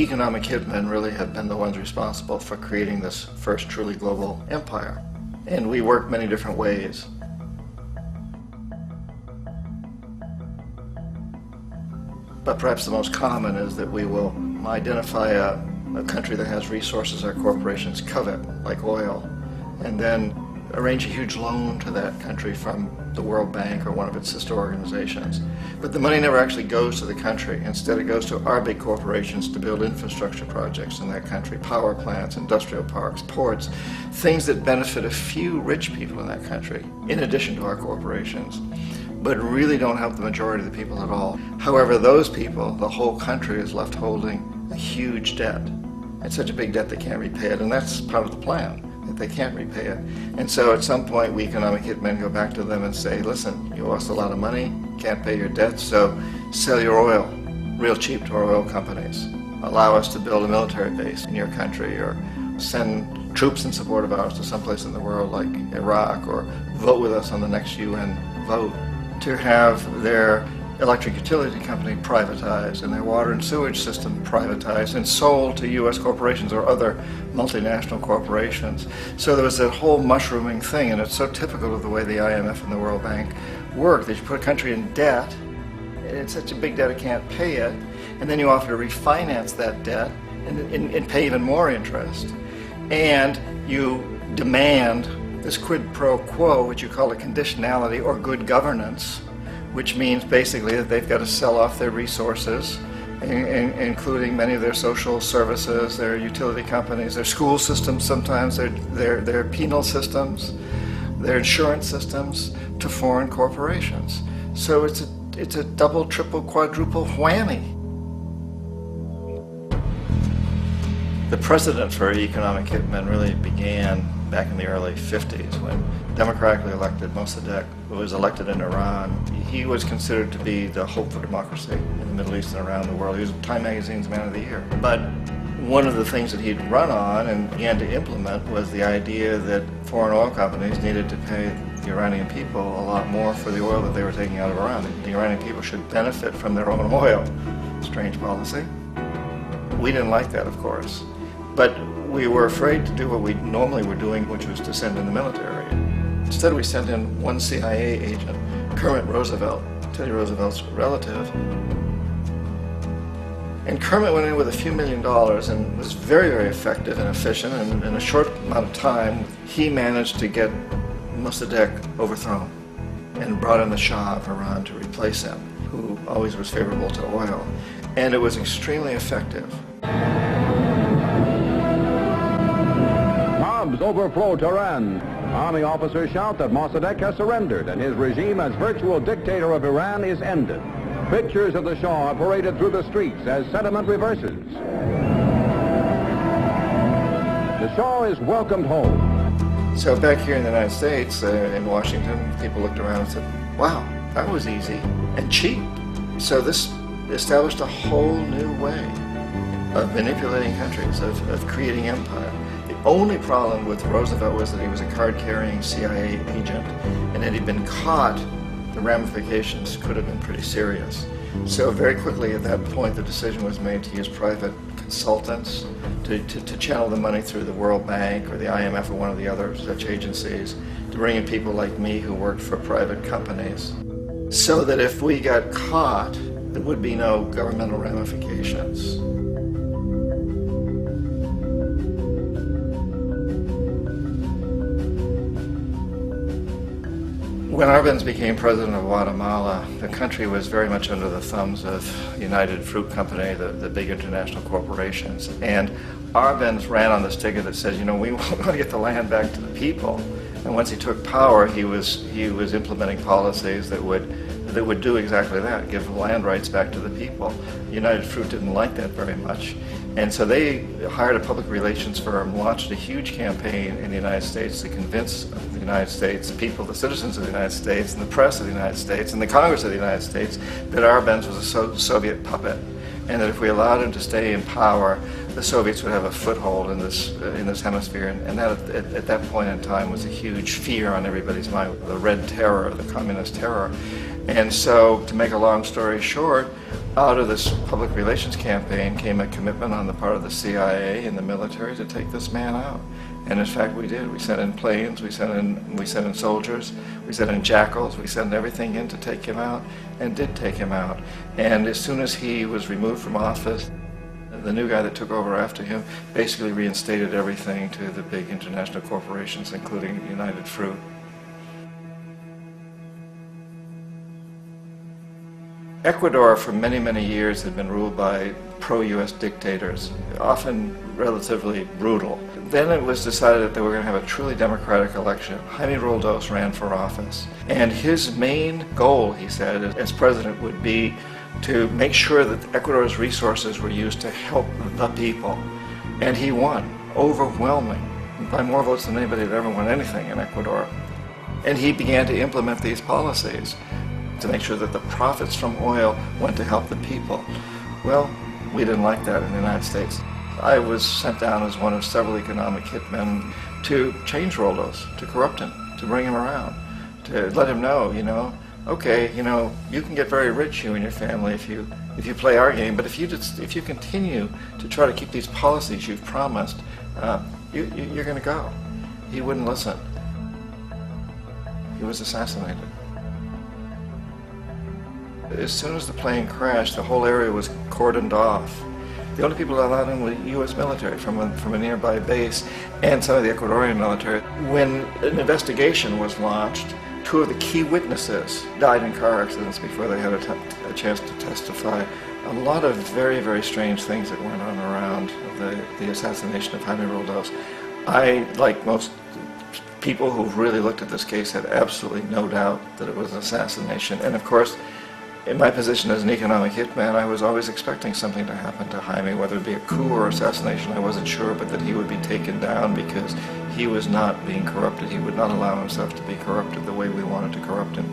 economic hitmen really have been the ones responsible for creating this first truly global empire. And we work many different ways. But perhaps the most common is that we will identify a country that has resources our corporations covet, like oil, and then arrange a huge loan to that country from the World Bank or one of its sister organizations. But the money never actually goes to the country. Instead, it goes to our big corporations to build infrastructure projects in that country, power plants, industrial parks, ports, things that benefit a few rich people in that country, in addition to our corporations, but really don't help the majority of the people at all. However, those people, the whole country is left holding a huge debt. It's such a big debt they can't repay it, and that's part of the plan, that they can't repay it. And so at some point, we economic hitmen go back to them and say, listen, you owe us a lot of money, can't pay your debt, so sell your oil real cheap to our oil companies. Allow us to build a military base in your country, or send troops in support of ours to someplace in the world like Iraq, or vote with us on the next UN vote. To have their electric utility company privatized and their water and sewage system privatized and sold to U.S. corporations or other multinational corporations. So there was that whole mushrooming thing, and it's so typical of the way the IMF and the World Bank work, that you put a country in debt, and it's such a big debt it can't pay it, and then you offer to refinance that debt and pay even more interest. And you demand this quid pro quo, which you call a conditionality or good governance, which means basically that they've got to sell off their resources, including many of their social services, their utility companies, their school systems sometimes, their penal systems, their insurance systems, to foreign corporations. So it's a double, triple, quadruple whammy. The precedent for economic hitmen really began back in the early 50s when democratically elected Mossadegh, who was elected in Iran. He was considered to be the hope for democracy in the Middle East and around the world. He was Time Magazine's Man of the Year. But one of the things that he'd run on and began to implement was the idea that foreign oil companies needed to pay the Iranian people a lot more for the oil that they were taking out of Iran. The Iranian people should benefit from their own oil. Strange policy. We didn't like that, of course. But we were afraid to do what we normally were doing, which was to send in the military. Instead, we sent in one CIA agent, Kermit Roosevelt, Teddy Roosevelt's relative. And Kermit went in with a few $1 million and was very, very effective and efficient. And in a short amount of time, he managed to get Mossadegh overthrown and brought in the Shah of Iran to replace him, who always was favorable to oil. And it was extremely effective. Mobs overflow Tehran. Army officers shout that Mossadegh has surrendered and his regime as virtual dictator of Iran is ended. Pictures of the Shah are paraded through the streets as sentiment reverses. The Shah is welcomed home. So back here in the United States, in Washington, people looked around and said, wow, that was easy and cheap. So this established a whole new way of manipulating countries, of creating empire. The only problem with Roosevelt was that he was a card-carrying CIA agent, and had he been caught, the ramifications could have been pretty serious. So very quickly at that point, the decision was made to use private consultants to channel the money through the World Bank or the IMF or one of the other such agencies, to bring in people like me who worked for private companies, so that if we got caught, there would be no governmental ramifications. When Arbenz became president of Guatemala, the country was very much under the thumbs of United Fruit Company, the big international corporations. And Arbenz ran on this ticket that said, you know, we want to get the land back to the people. And once he took power, he was implementing policies that would do exactly that, give land rights back to the people. United Fruit didn't like that very much. And so they hired a public relations firm, launched a huge campaign in the United States to convince the United States people, the citizens of the United States, and the press of the United States, and the Congress of the United States, that Arbenz was a Soviet puppet, and that if we allowed him to stay in power, the Soviets would have a foothold in this hemisphere. And that at that point in time was a huge fear on everybody's mind, the Red Terror, the Communist Terror. And so, to make a long story short, Out of this public relations campaign came a commitment on the part of the CIA and the military to take this man out. And in fact, we did. We sent in planes, we sent in soldiers, we sent in jackals, we sent everything in to take him out, and did take him out. And as soon as he was removed from office, the new guy that took over after him basically reinstated everything to the big international corporations, including United Fruit. Ecuador for many, many years had been ruled by pro-U.S. dictators, often relatively brutal. Then it was decided that they were going to have a truly democratic election. Jaime Roldos ran for office. And his main goal, he said, as president would be to make sure that Ecuador's resources were used to help the people. And he won, overwhelming, by more votes than anybody had ever won anything in Ecuador. And he began to implement these policies to make sure that the profits from oil went to help the people. Well, we didn't like that in the United States. I was sent down as one of several economic hitmen to change Roldos, to corrupt him, to bring him around, to let him know, okay, you can get very rich, you and your family, if you play our game, but if you continue to try to keep these policies you've promised, you're going to go. He wouldn't listen. He was assassinated. As soon as the plane crashed, the whole area was cordoned off. The only people allowed in were U.S. military from a nearby base and some of the Ecuadorian military. When an investigation was launched, 2 of the key witnesses died in car accidents before they had a chance to testify. A lot of very, very strange things that went on around the assassination of Jaime Roldos. I, like most people who've really looked at this case, had absolutely no doubt that it was an assassination. And of course, in my position as an economic hitman, I was always expecting something to happen to Jaime, whether it be a coup or assassination, I wasn't sure, but that he would be taken down because he was not being corrupted. He would not allow himself to be corrupted the way we wanted to corrupt him.